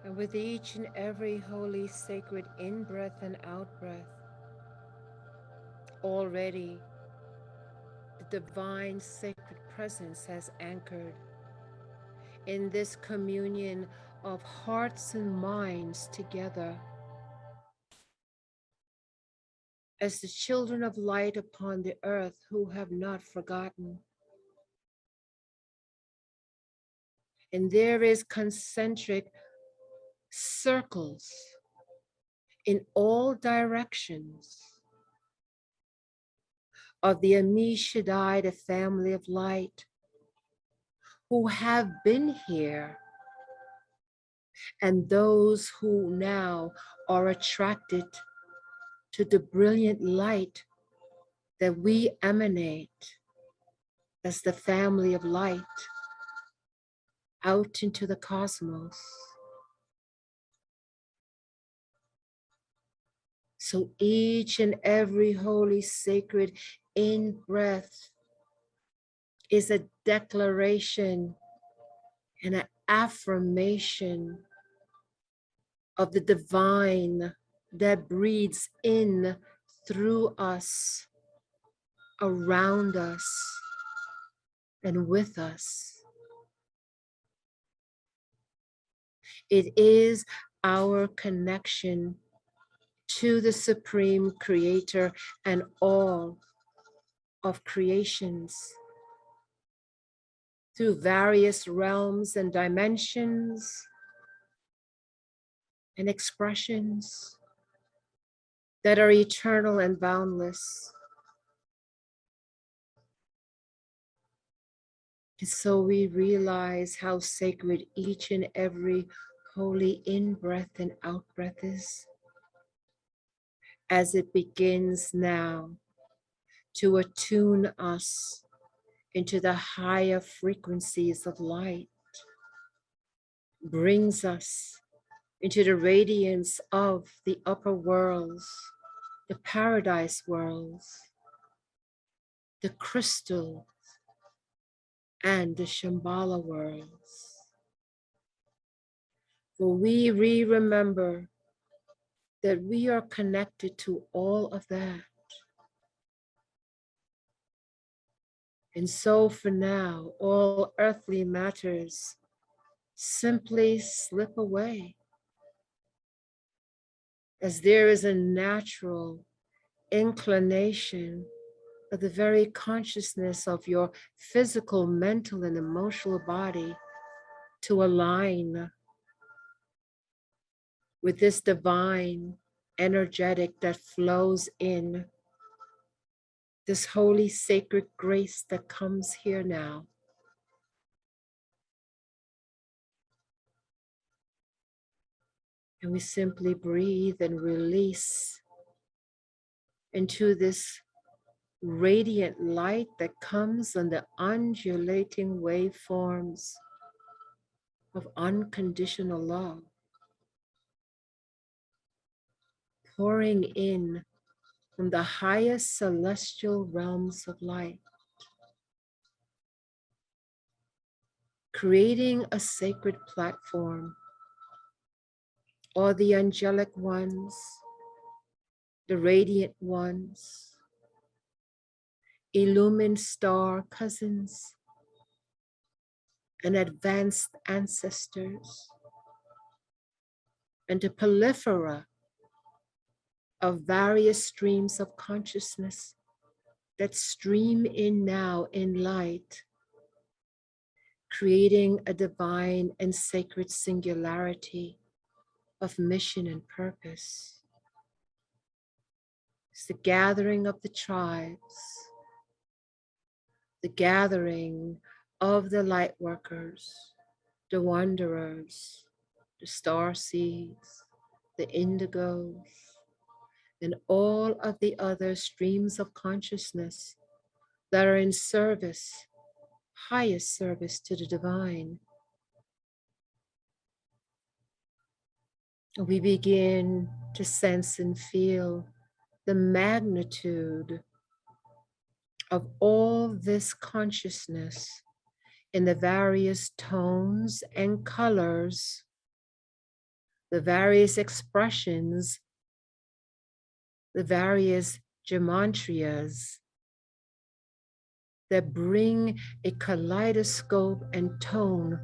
And with each and every holy, sacred in-breath and out-breath, already the divine sacred presence has anchored in this communion of hearts and minds together as the children of light upon the earth who have not forgotten. And there is concentric circles in all directions of the Ami Shaddai, the family of light, who have been here, and those who now are attracted to the brilliant light that we emanate as the family of light out into the cosmos. So each and every holy, sacred in-breath is a declaration and an affirmation of the divine that breathes in through us, around us, and with us. It is our connection to the Supreme Creator and all of creations through various realms and dimensions and expressions that are eternal and boundless. And so we realize how sacred each and every holy in-breath and out-breath is, as it begins now to attune us into the higher frequencies of light, brings us into the radiance of the upper worlds, the paradise worlds, the crystal, and the Shambhala worlds. For we remember that we are connected to all of that. And so for now, all earthly matters simply slip away, as there is a natural inclination of the very consciousness of your physical, mental, and emotional body to align with this divine energetic that flows in, this holy sacred grace that comes here now. And we simply breathe and release into this radiant light that comes on the undulating waveforms of unconditional love, pouring in from the highest celestial realms of light, creating a sacred platform. All the angelic ones, the radiant ones, illumined star cousins, and advanced ancestors, and the proliferate of various streams of consciousness that stream in now in light, creating a divine and sacred singularity of mission and purpose. It's the gathering of the tribes, the gathering of the light workers, the wanderers, the star seeds, the indigos, and all of the other streams of consciousness that are in service, highest service to the divine. We begin to sense and feel the magnitude of all this consciousness in the various tones and colors the various expressions, the various gematриas that bring a kaleidoscope and tone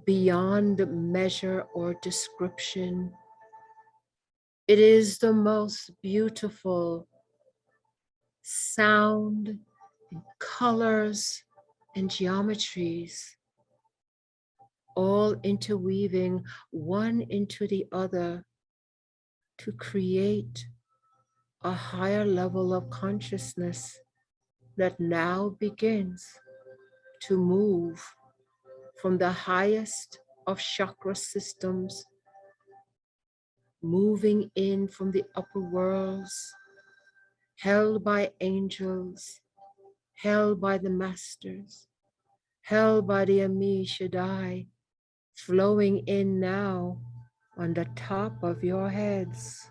beyond measure or description. It is the most beautiful sound and colors and geometries, all interweaving one into the other to create a higher level of consciousness that now begins to move from the highest of chakra systems, moving in from the upper worlds, held by angels, held by the masters, held by the Ami Shaddai, flowing in now on the top of your heads.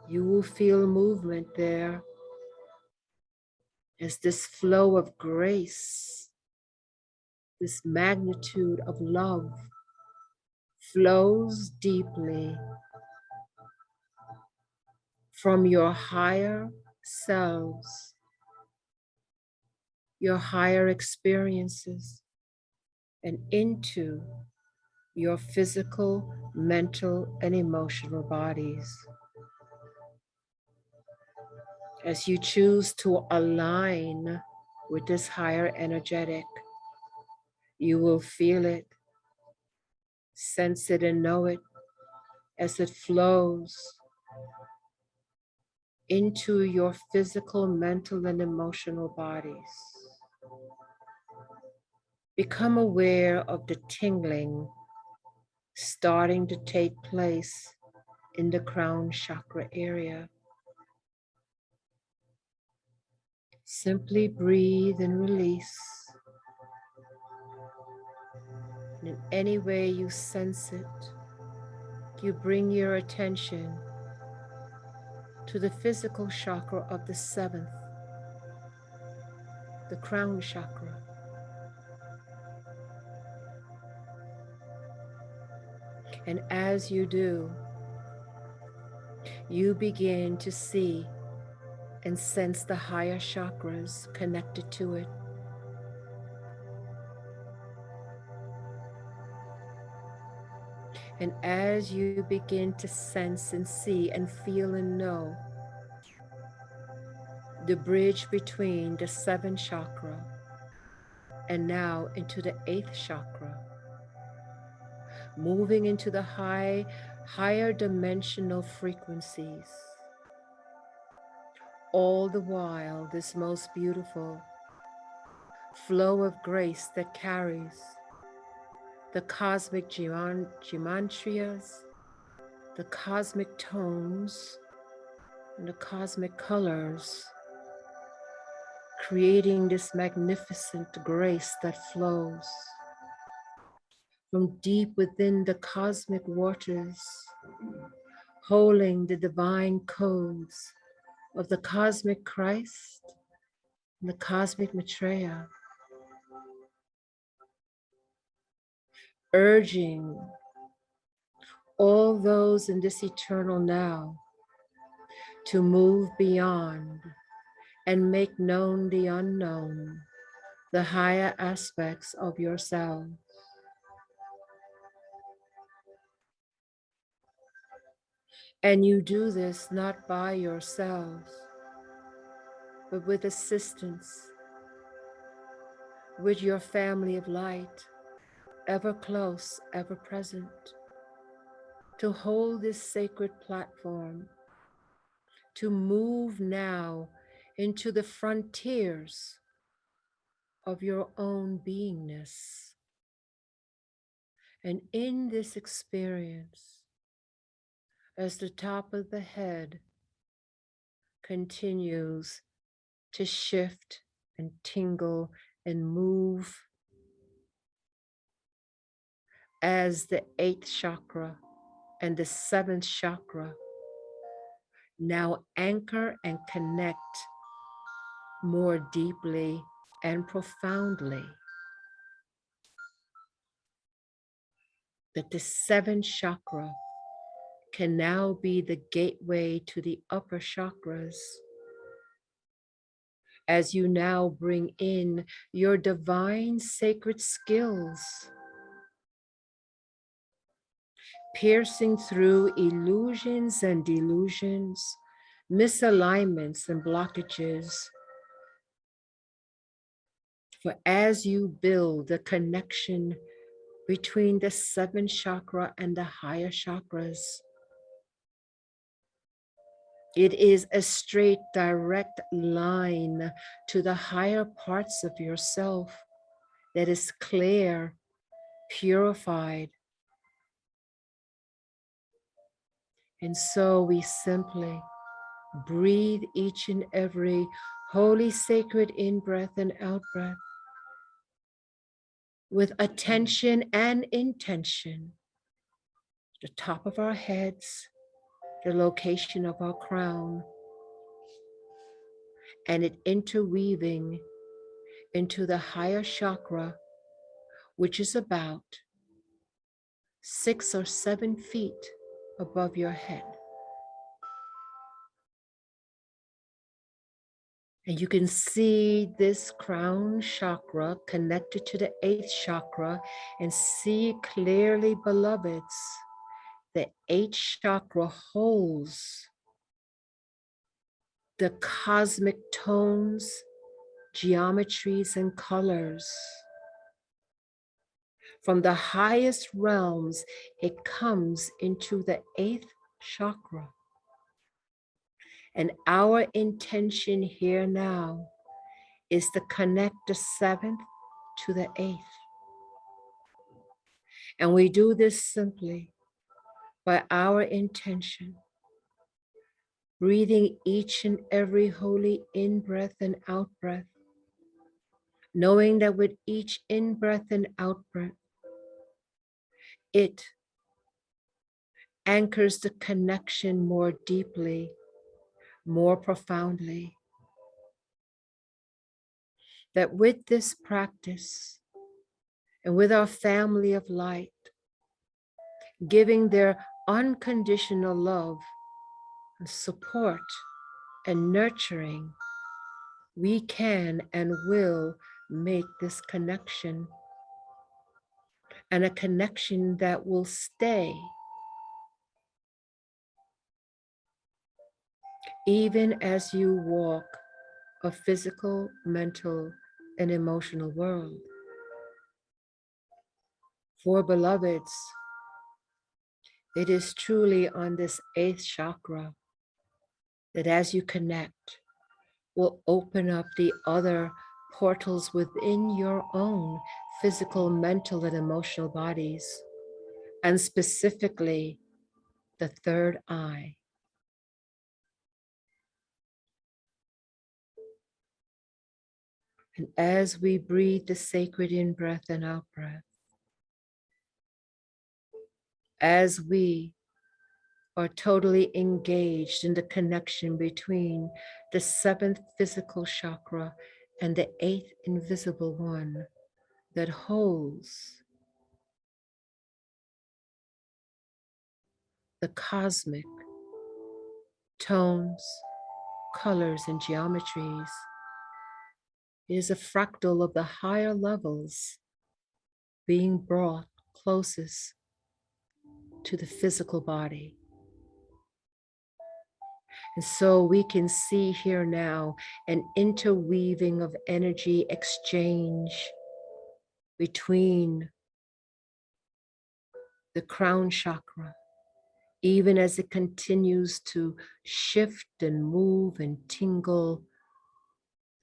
You will feel movement there as this flow of grace, this magnitude of love flows deeply from your higher selves, your higher experiences, and into your physical, mental, and emotional bodies. As you choose to align with this higher energetic, you will feel it, sense it, and know it as it flows into your physical, mental, and emotional bodies. Become aware of the tingling starting to take place in the crown chakra area. Simply breathe and release. And in any way you sense it, you bring your attention to the physical chakra of the seventh, the crown chakra. And as you do, you begin to see and sense the higher chakras connected to it. And as you begin to sense and see and feel and know the bridge between the seventh chakra and now into the eighth chakra, moving into the higher dimensional frequencies. All the while, this most beautiful flow of grace that carries the cosmic gematриas, the cosmic tones, and the cosmic colors, creating this magnificent grace that flows from deep within the cosmic waters, holding the divine codes of the cosmic Christ and the cosmic Maitreya, urging all those in this eternal now to move beyond and make known the unknown, the higher aspects of yourself. And you do this not by yourselves, but with assistance, with your family of light, ever close, ever present, to hold this sacred platform, to move now into the frontiers of your own beingness. And in this experience, as the top of the head continues to shift and tingle and move, as the eighth chakra and the seventh chakra now anchor and connect more deeply and profoundly. that the seventh chakra can now be the gateway to the upper chakras. As you now bring in your divine sacred skills, piercing through illusions and delusions, misalignments and blockages. For as you build the connection between the seventh chakra and the higher chakras, it is a straight, direct line to the higher parts of yourself that is clear, purified. And so we simply breathe each and every holy, sacred in-breath and out-breath with attention and intention. The top of our heads, the location of our crown, and it interweaving into the higher chakra, which is about 6 or 7 feet above your head. And you can see this crown chakra connected to the 8th chakra, and see clearly, beloveds, the 8th chakra holds the cosmic tones, geometries, and colors. From the highest realms, it comes into the 8th chakra. And our intention here now is to connect the 7th to the 8th. And we do this simply by our intention, breathing each and every holy in-breath and out-breath, knowing that with each in-breath and out-breath, it anchors the connection more deeply, more profoundly. That with this practice and with our family of light, giving their unconditional love and support and nurturing, we can and will make this connection, and a connection that will stay even as you walk a physical, mental, and emotional world. For beloveds, it is truly on this 8th chakra that as you connect, will open up the other portals within your own physical, mental, and emotional bodies, and specifically the third eye. And as we breathe the sacred in-breath and out-breath, as we are totally engaged in the connection between the 7th physical chakra and the 8th invisible one that holds the cosmic tones, colors, and geometries. It is a fractal of the higher levels being brought closest to the physical body. And so we can see here now an interweaving of energy exchange between the crown chakra, even as it continues to shift and move and tingle,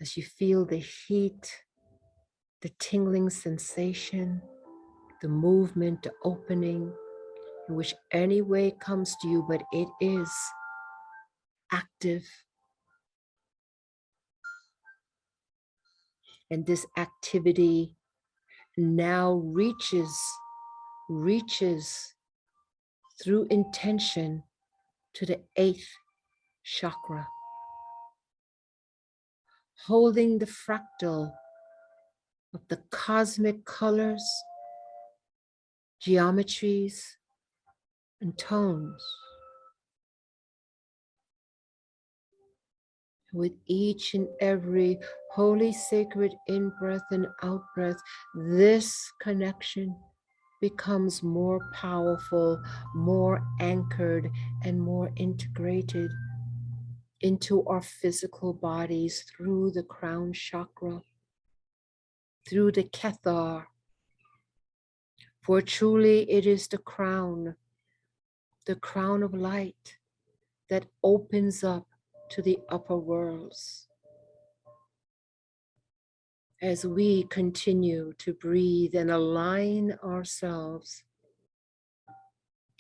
as you feel the heat, the tingling sensation, the movement, the opening, in which any way comes to you, but it is active. And this activity now reaches through intention to the 8th chakra, holding the fractal of the cosmic colors, geometries, and tones. With each and every holy, sacred in-breath and out-breath, this connection becomes more powerful, more anchored, and more integrated into our physical bodies through the crown chakra, through the Kethar. For truly it is the crown of light that opens up to the upper worlds. As we continue to breathe and align ourselves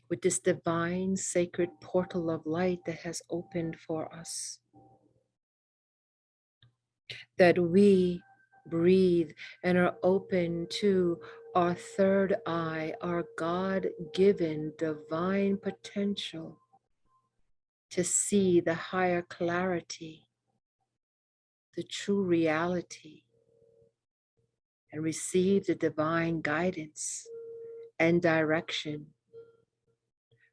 with this divine sacred portal of light that has opened for us, that we breathe and are open to our third eye, our God-given divine potential to see the higher clarity, the true reality, and receive the divine guidance and direction,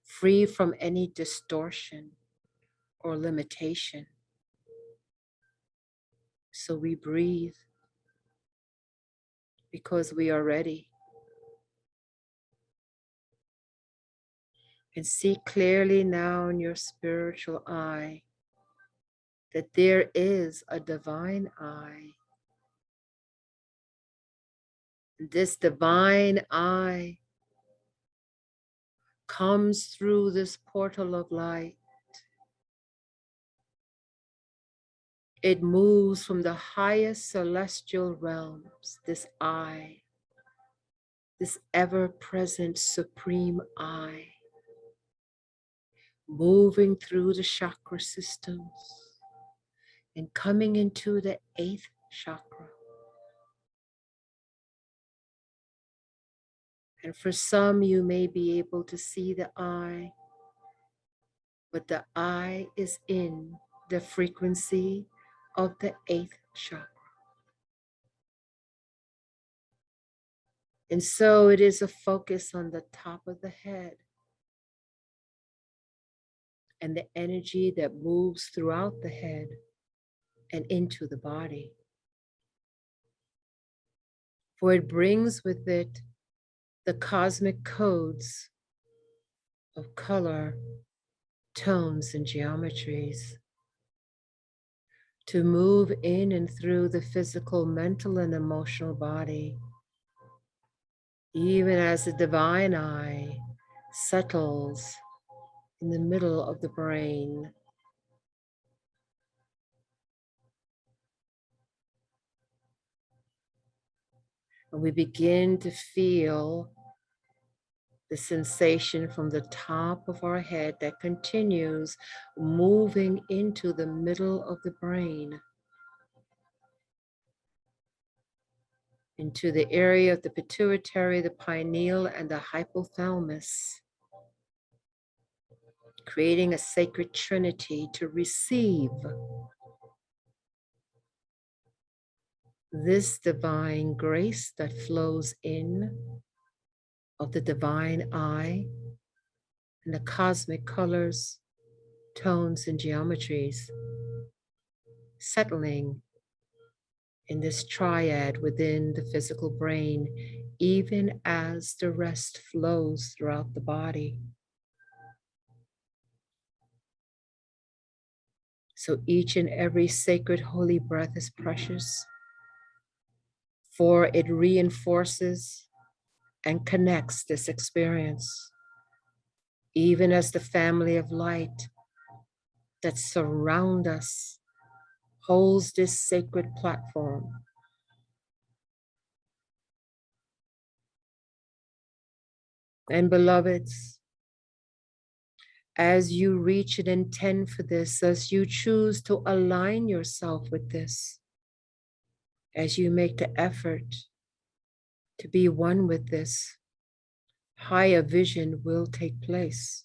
free from any distortion or limitation. So we breathe because we are ready. And see clearly now in your spiritual eye that there is a divine eye. This divine eye comes through this portal of light. It moves from the highest celestial realms, this eye, this ever-present supreme eye, moving through the chakra systems and coming into the 8th chakra. And for some, you may be able to see the eye, but the eye is in the frequency of the 8th chakra. And so it is a focus on the top of the head and the energy that moves throughout the head and into the body. For it brings with it the cosmic codes of color, tones, and geometries to move in and through the physical, mental, and emotional body, even as the divine eye settles in the middle of the brain. And we begin to feel the sensation from the top of our head that continues moving into the middle of the brain, into the area of the pituitary, the pineal, and the hypothalamus, creating a sacred trinity to receive this divine grace that flows in of the divine eye and the cosmic colors, tones, and geometries, settling in this triad within the physical brain, even as the rest flows throughout the body. So each and every sacred holy breath is precious, for it reinforces and connects this experience, even as the family of light that surround us holds this sacred platform. And beloveds, as you reach and intend for this, as you choose to align yourself with this, as you make the effort to be one with this, higher vision will take place.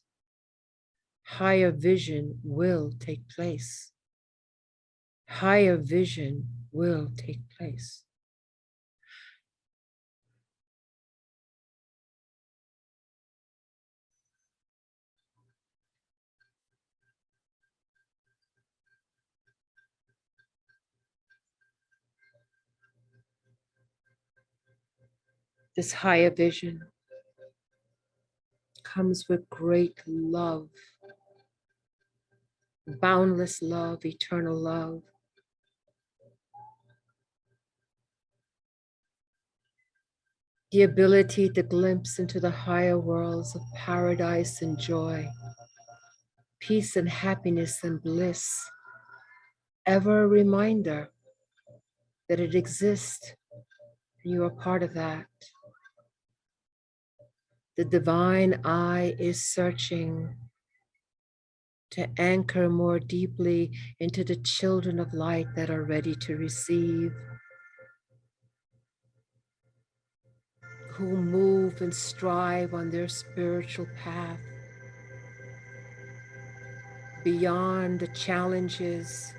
Higher vision will take place. Higher vision will take place. This higher vision comes with great love, boundless love, eternal love. The ability to glimpse into the higher worlds of paradise and joy, peace and happiness and bliss. Ever a reminder that it exists and you are part of that. The divine eye is searching to anchor more deeply into the children of light that are ready to receive, who move and strive on their spiritual path beyond the challenges,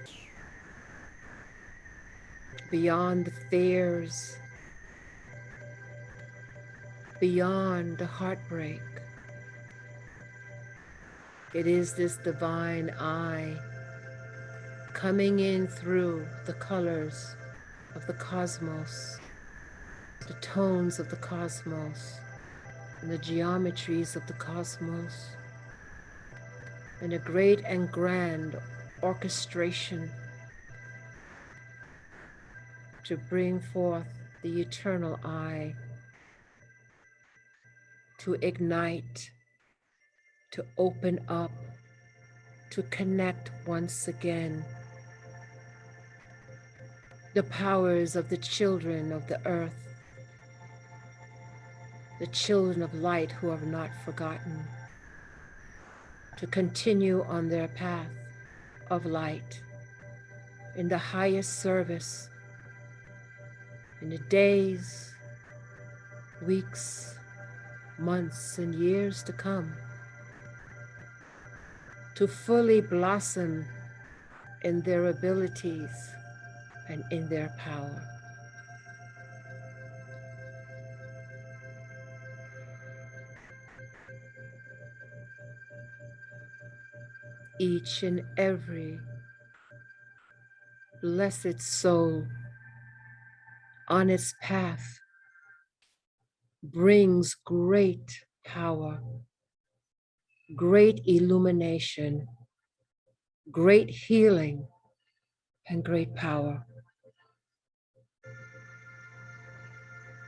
beyond the fears, beyond the heartbreak. It is this divine eye coming in through the colors of the cosmos, the tones of the cosmos, and the geometries of the cosmos, and a great and grand orchestration to bring forth the eternal eye, to ignite, to open up, to connect once again the powers of the children of the earth, the children of light who have not forgotten, to continue on their path of light in the highest service in the days, weeks, months, and years to come, to fully blossom in their abilities and in their power. Each and every blessed soul on its path brings great power, great illumination, great healing, and great power.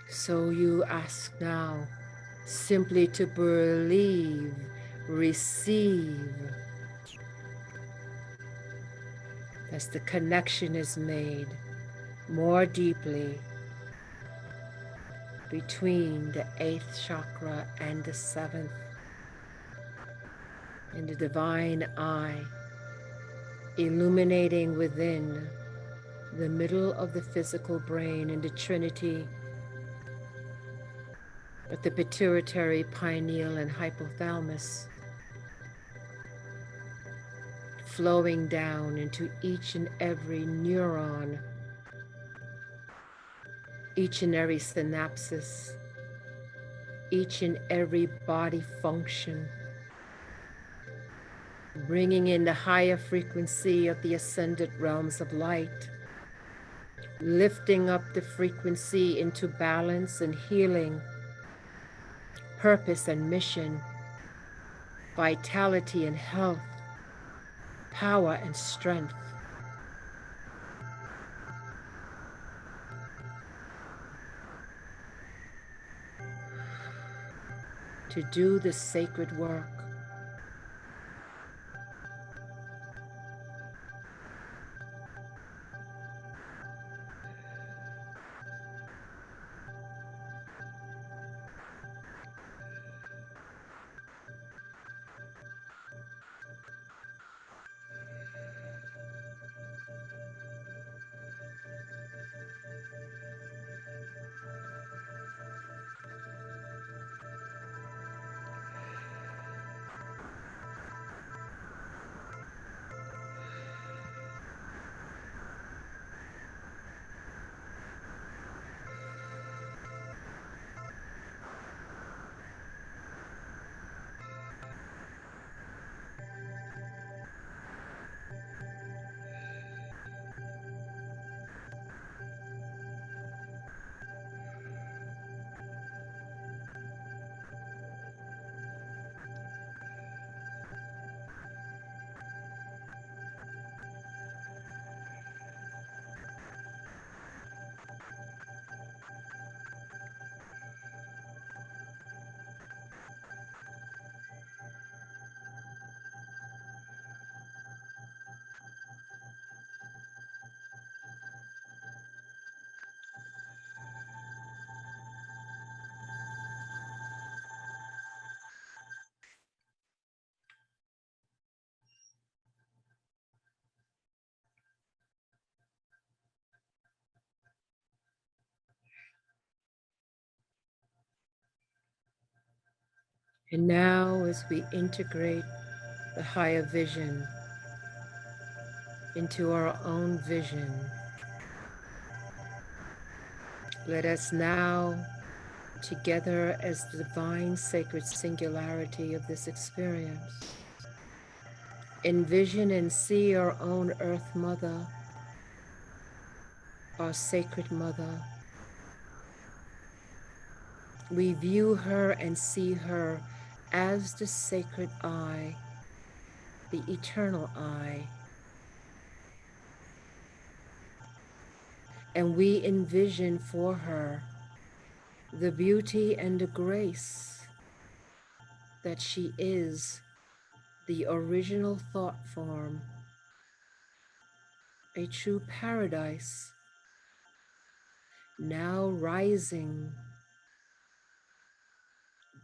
So you ask now simply to believe, receive, as the connection is made more deeply between the 8th chakra and the 7th, in the divine eye, illuminating within the middle of the physical brain in the Trinity, with the pituitary, pineal, and hypothalamus, flowing down into each and every neuron, each and every synapses, each and every body function, bringing in the higher frequency of the ascended realms of light, lifting up the frequency into balance and healing, purpose and mission, vitality and health, power and strength. To do the sacred work. And now, as we integrate the higher vision into our own vision, let us now, together as the divine sacred singularity of this experience, envision and see our own Earth Mother, our sacred Mother. We view her and see her as the sacred eye, the eternal eye. And we envision for her the beauty and the grace that she is, the original thought form, a true paradise, now rising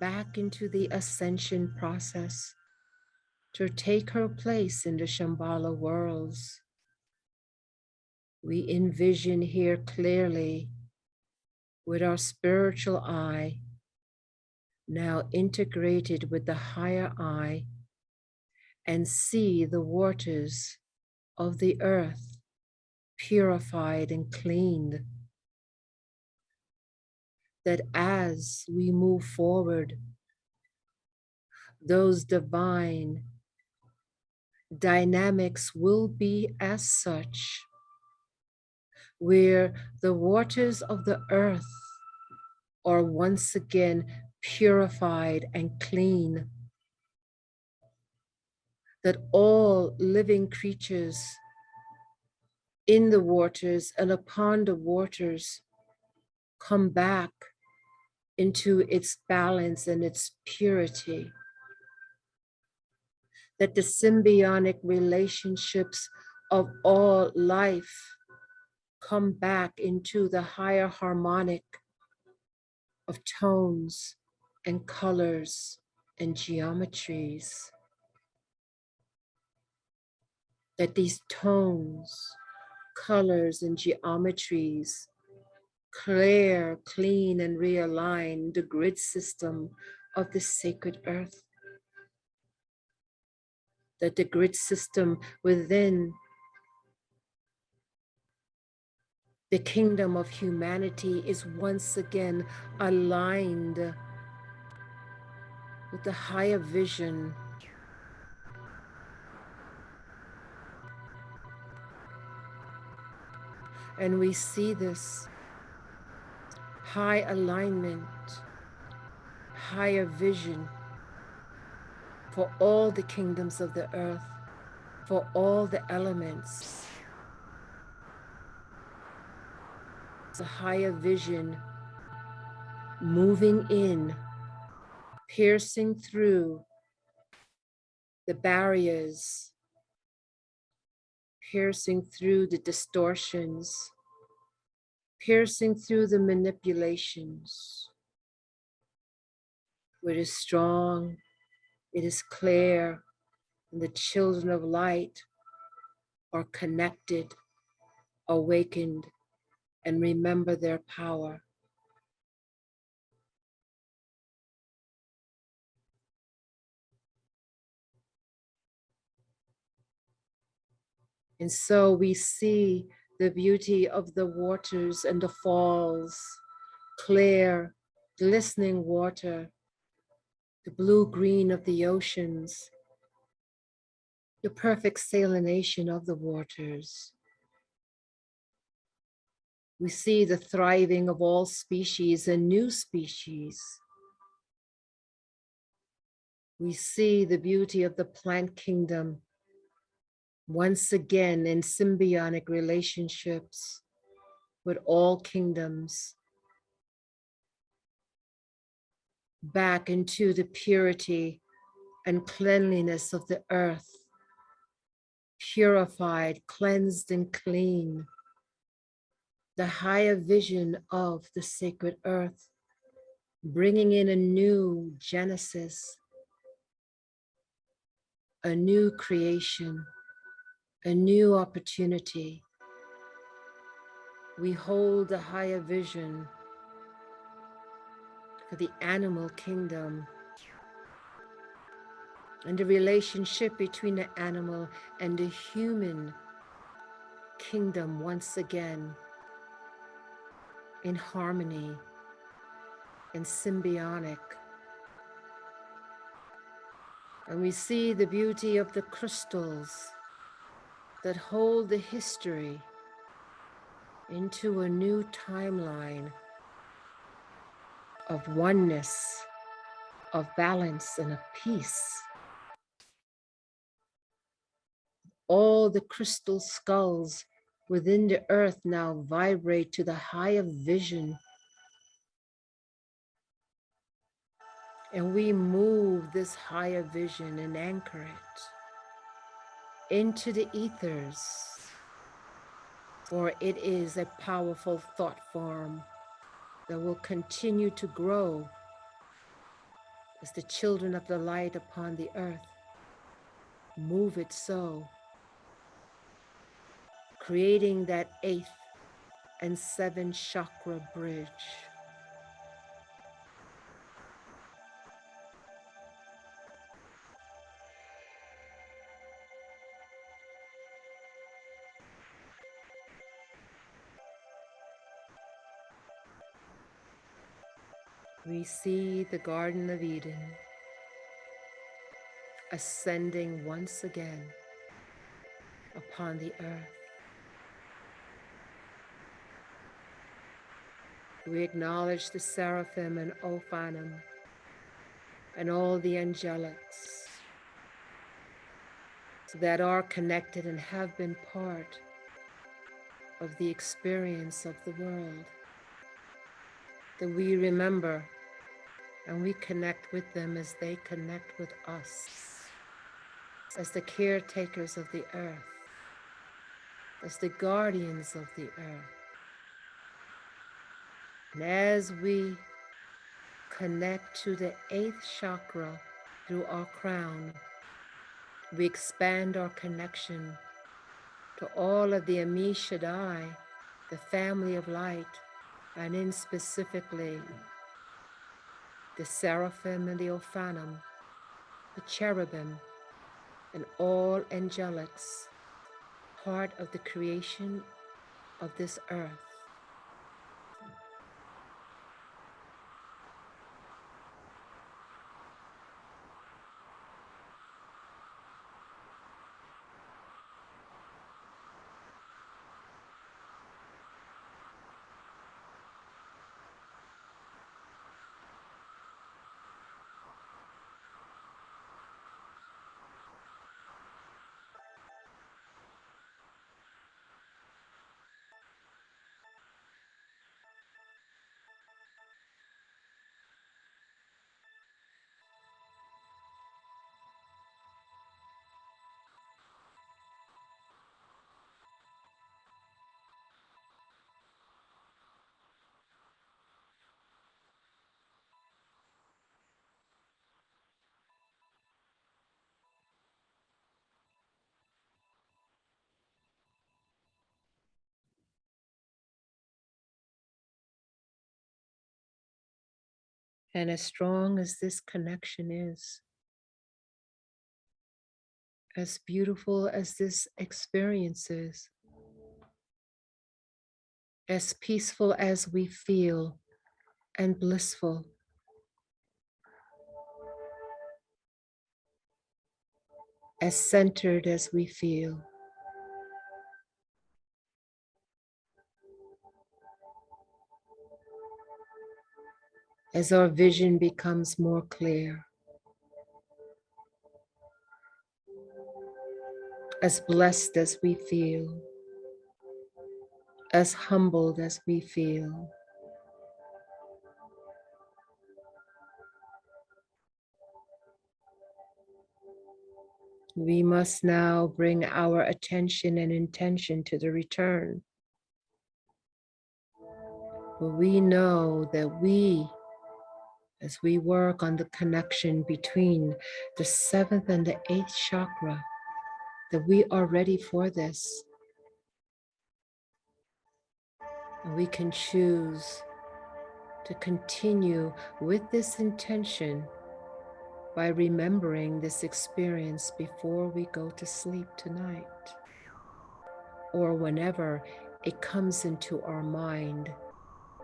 back into the ascension process to take her place in the Shambhala worlds. We envision here clearly with our spiritual eye, now integrated with the higher eye, and see the waters of the earth purified and cleaned. That as we move forward, those divine dynamics will be as such, where the waters of the earth are once again purified and clean, that all living creatures in the waters and upon the waters come back into its balance and its purity, that the symbiotic relationships of all life come back into the higher harmonic of tones and colors and geometries, that these tones, colors, and geometries clear, clean, and realign the grid system of the sacred earth, that the grid system within the kingdom of humanity is once again aligned with the higher vision. And we see this high alignment, higher vision for all the kingdoms of the earth, for all the elements. It's a higher vision moving in, piercing through the barriers, piercing through the distortions, piercing through the manipulations. It is strong, it is clear, and the children of light are connected, awakened, and remember their power. And so we see the beauty of the waters and the falls, clear, glistening water, the blue-green of the oceans, the perfect salination of the waters. We see the thriving of all species and new species. We see the beauty of the plant kingdom once again in symbiotic relationships with all kingdoms, back into the purity and cleanliness of the earth, purified, cleansed, and clean. The higher vision of the sacred earth, bringing in a new genesis, a new creation, a new opportunity. We hold a higher vision for the animal kingdom, and the relationship between the animal and the human kingdom once again in harmony and symbiotic. And we see the beauty of the crystals that hold the history into a new timeline of oneness, of balance, and of peace. All the crystal skulls within the earth now vibrate to the higher vision. And we move this higher vision and anchor it into the ethers, for it is a powerful thought form that will continue to grow as the children of the light upon the earth move it so, creating that 8th and 7th chakra bridge. We see the Garden of Eden ascending once again upon the earth. We acknowledge the seraphim and Ophanim and all the angelics that are connected and have been part of the experience of the world, that we remember and we connect with them as they connect with us, as the caretakers of the earth, as the guardians of the earth. And as we connect to the 8th chakra through our crown, we expand our connection to all of the Ami Shaddai, the family of light, and in specifically the seraphim and the Ophanim, the cherubim, and all angelics, part of the creation of this earth. And as strong as this connection is, as beautiful as this experience is, as peaceful as we feel and blissful, as centered as we feel, as our vision becomes more clear, as blessed as we feel, as humbled as we feel, we must now bring our attention and intention to the return. For we know that as we work on the connection between the 7th and the 8th chakra, that we are ready for this. And we can choose to continue with this intention by remembering this experience before we go to sleep tonight, or whenever it comes into our mind.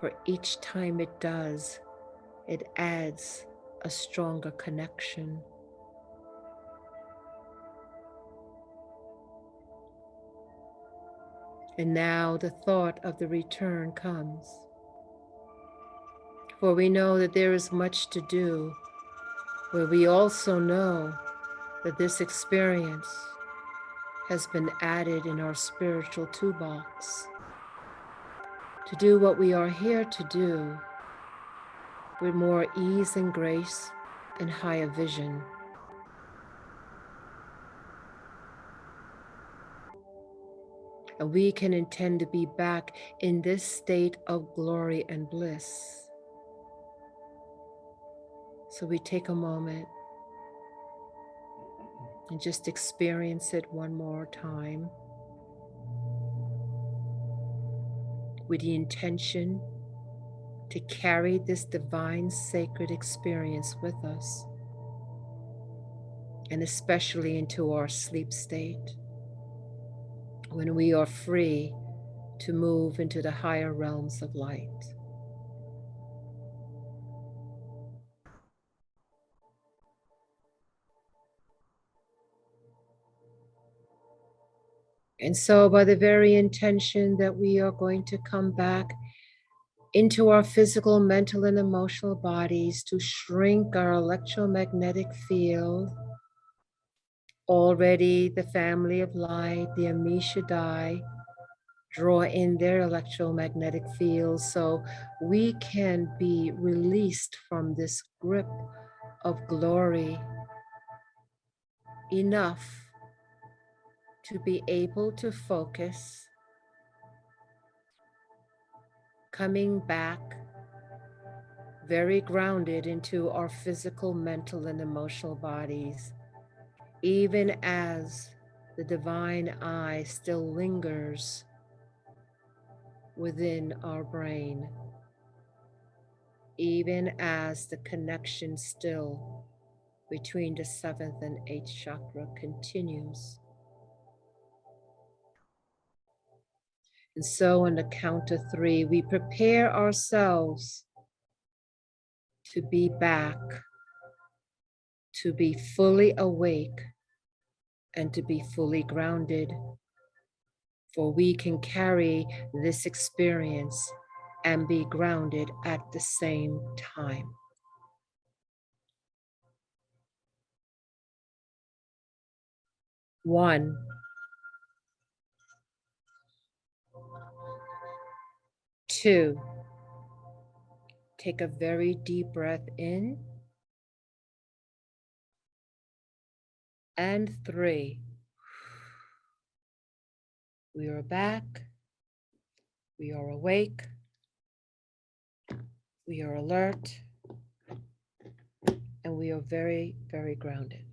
For each time it does, it adds a stronger connection. And now the thought of the return comes. For we know that there is much to do, but we also know that this experience has been added in our spiritual toolbox to do what we are here to do with more ease and grace and higher vision. And we can intend to be back in this state of glory and bliss. So we take a moment and just experience it one more time with the intention to carry this divine sacred experience with us, and especially into our sleep state, when we are free to move into the higher realms of light. And so by the very intention that we are going to come back into our physical, mental, and emotional bodies to shrink our electromagnetic field, already the family of light, the Amishadai, draw in their electromagnetic field so we can be released from this grip of glory enough to be able to focus, coming back very grounded into our physical, mental, and emotional bodies, even as the divine eye still lingers within our brain, even as the connection still between the 7th and 8th chakra continues. And so on the count of 3, we prepare ourselves to be back, to be fully awake, and to be fully grounded. For we can carry this experience and be grounded at the same time. 1, 2, take a very deep breath in, and 3, we are back, we are awake, we are alert, and we are very, very grounded.